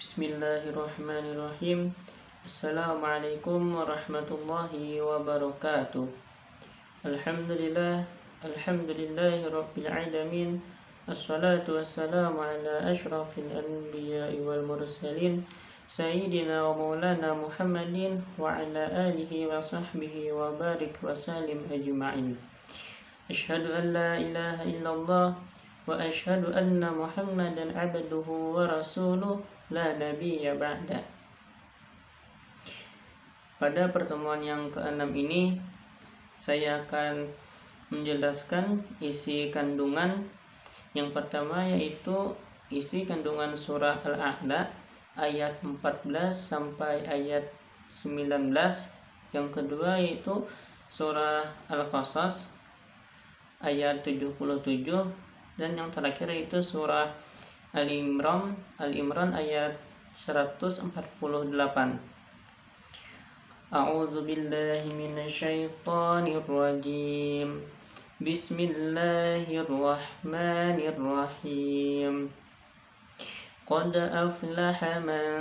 Bismillahirrahmanirrahim. Assalamualaikum warahmatullahi wabarakatuh. Alhamdulillahi rabbil alamin. Assalatu wassalamu ala asyrafil anbiya'i wal mursalin Sayyidina wa maulana Muhammadin wa ala alihi wa sahbihi wa barik wa salim ajma'in. Asyhadu an la ilaha illallah wa asyhadu anna Muhammadan abduhu wa rasuluh la nabiyya ba'da. Pada pertemuan yang ke-6 ini saya akan menjelaskan isi kandungan yang pertama, yaitu isi kandungan surah Al-A'la ayat 14 sampai ayat 19. Yang kedua yaitu surah Al-Qasas ayat 77, dan yang terakhir yaitu surah Al-Imran ayat 148. A'udzu billahi minasyaitonir rajim. Bismillahirrahmanirrahim. Qad aflaha man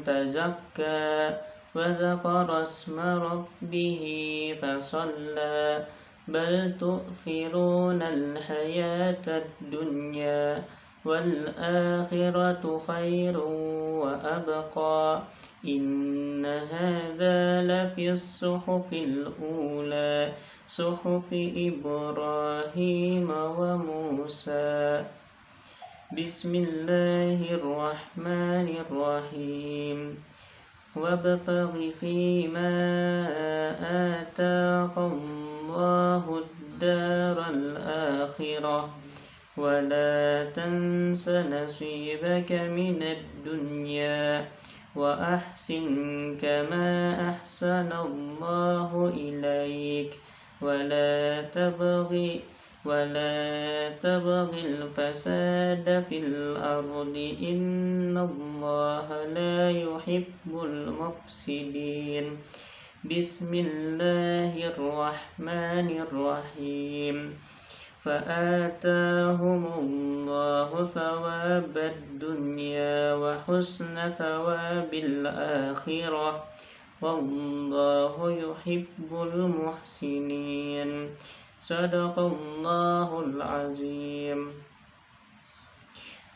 tazakka wa dzakara isma rabbih fasalla bal tu'thirunal hayatad dunya wal akhiratu khairun wa abqa. Inna hadza lafis suhufil ula suhufi Ibrahim wa Musa. Bismillahirrahmanirrahim. Wabtaghi fima ataqallahu ad-daral akhirah wa la tansa nasibaka minad dunya wa ahsin kama ahsanallahu ilaik wa la tabghi al-fasada fil ardi innallaha la yuhibbul mufsidin. Bismillahirrahmanirrahim. فآتاهم الله ثواب الدنيا وحسن ثواب الآخرة والله يحب المحسنين. Sadaqallahul azim.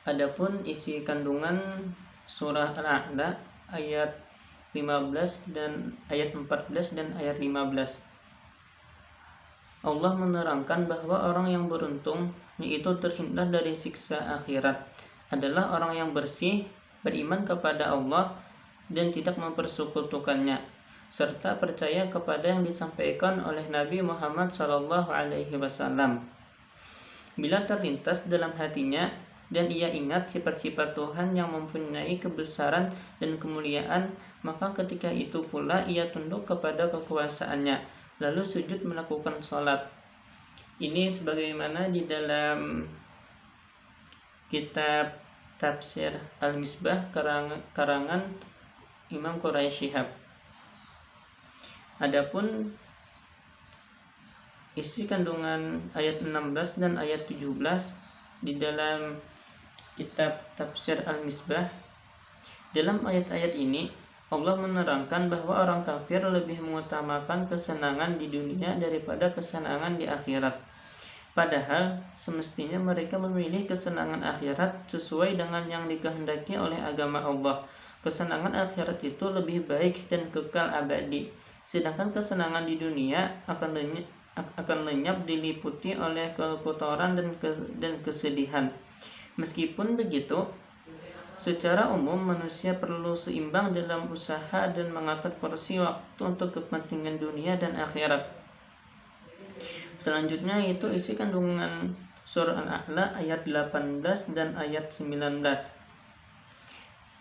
Adapun isi kandungan surah Al-A'la ayat 15 dan ayat 14 dan ayat 15. Allah menerangkan bahwa orang yang beruntung, yaitu terhindar dari siksa akhirat, adalah orang yang bersih, beriman kepada Allah dan tidak mempersekutukannya, serta percaya kepada yang disampaikan oleh Nabi Muhammad SAW. Bila terlintas dalam hatinya dan ia ingat sifat-sifat Tuhan yang mempunyai kebesaran dan kemuliaan, maka ketika itu pula ia tunduk kepada kekuasaannya, lalu sujud melakukan sholat. Ini sebagaimana di dalam kitab Tafsir Al-Misbah karangan Imam Quraish Shihab. Adapun isi kandungan ayat 16 dan ayat 17 di dalam kitab Tafsir Al-Misbah, dalam ayat-ayat ini Allah menerangkan bahwa orang kafir lebih mengutamakan kesenangan di dunia daripada kesenangan di akhirat. Padahal semestinya mereka memilih kesenangan akhirat sesuai dengan yang dikehendaki oleh agama Allah. Kesenangan akhirat itu lebih baik dan kekal abadi. Sedangkan kesenangan di dunia akan lenyap diliputi oleh kekotoran dan kesedihan. Meskipun begitu, secara umum manusia perlu seimbang dalam usaha dan mengatur porsi waktu untuk kepentingan dunia dan akhirat. Selanjutnya yaitu isi kandungan surah Al-A'la ayat 18 dan ayat 19.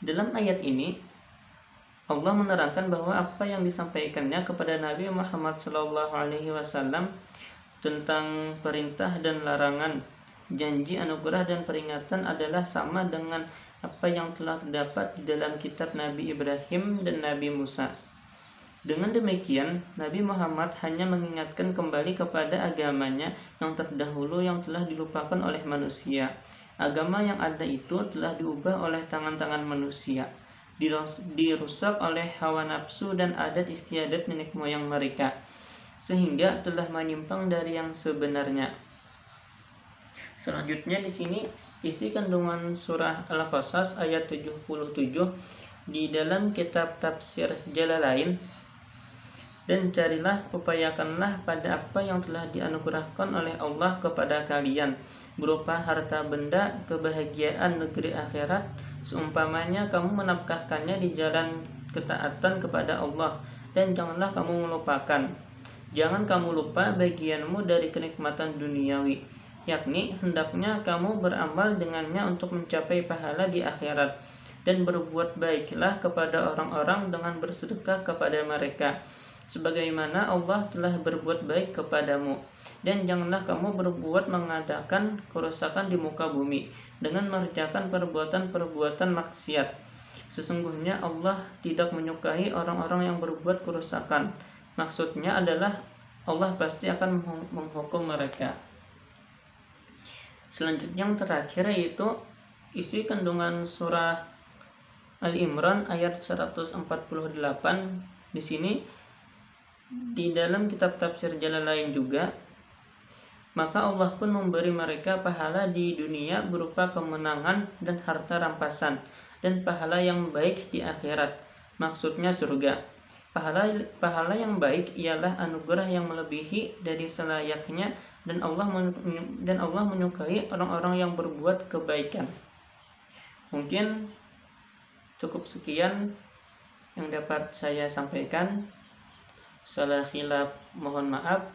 Dalam ayat ini Allah menerangkan bahwa apa yang disampaikannya kepada Nabi Muhammad SAW tentang perintah dan larangan, janji anugerah dan peringatan adalah sama dengan apa yang telah terdapat di dalam kitab Nabi Ibrahim dan Nabi Musa. Dengan demikian, Nabi Muhammad hanya mengingatkan kembali kepada agamanya yang terdahulu yang telah dilupakan oleh manusia. Agama yang ada itu telah diubah oleh tangan-tangan manusia, dirusak oleh hawa nafsu dan adat istiadat nenek moyang mereka, sehingga telah menyimpang dari yang sebenarnya. Selanjutnya di sini isi kandungan surah Al-Qasas ayat 77 di dalam kitab tafsir Jalalain. Dan carilah, upayakanlah pada apa yang telah dianugerahkan oleh Allah kepada kalian, berupa harta benda, kebahagiaan negeri akhirat, seumpamanya kamu menafkahkannya di jalan ketaatan kepada Allah. Dan janganlah kamu melupakan, jangan kamu lupa bagianmu dari kenikmatan duniawi, yakni hendaknya kamu beramal dengannya untuk mencapai pahala di akhirat, dan berbuat baiklah kepada orang-orang dengan bersedekah kepada mereka, sebagaimana Allah telah berbuat baik kepadamu. Dan janganlah kamu berbuat mengadakan kerusakan di muka bumi dengan mengerjakan perbuatan-perbuatan maksiat. Sesungguhnya Allah tidak menyukai orang-orang yang berbuat kerusakan. Maksudnya adalah Allah pasti akan menghukum mereka. Selanjutnya yang terakhir yaitu isi kandungan surah Al-Imran ayat 148. Di sini di dalam kitab tafsir Jalalain juga, maka Allah pun memberi mereka pahala di dunia berupa kemenangan dan harta rampasan, dan pahala yang baik di akhirat, maksudnya surga. Pahala yang baik ialah anugerah yang melebihi dari selayaknya, dan Allah menyukai orang-orang yang berbuat kebaikan. Mungkin cukup sekian yang dapat saya sampaikan. Salah khilaf mohon maaf.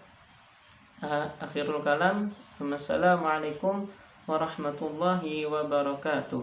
Akhirul kalam. Wassalamualaikum warahmatullahi wabarakatuh.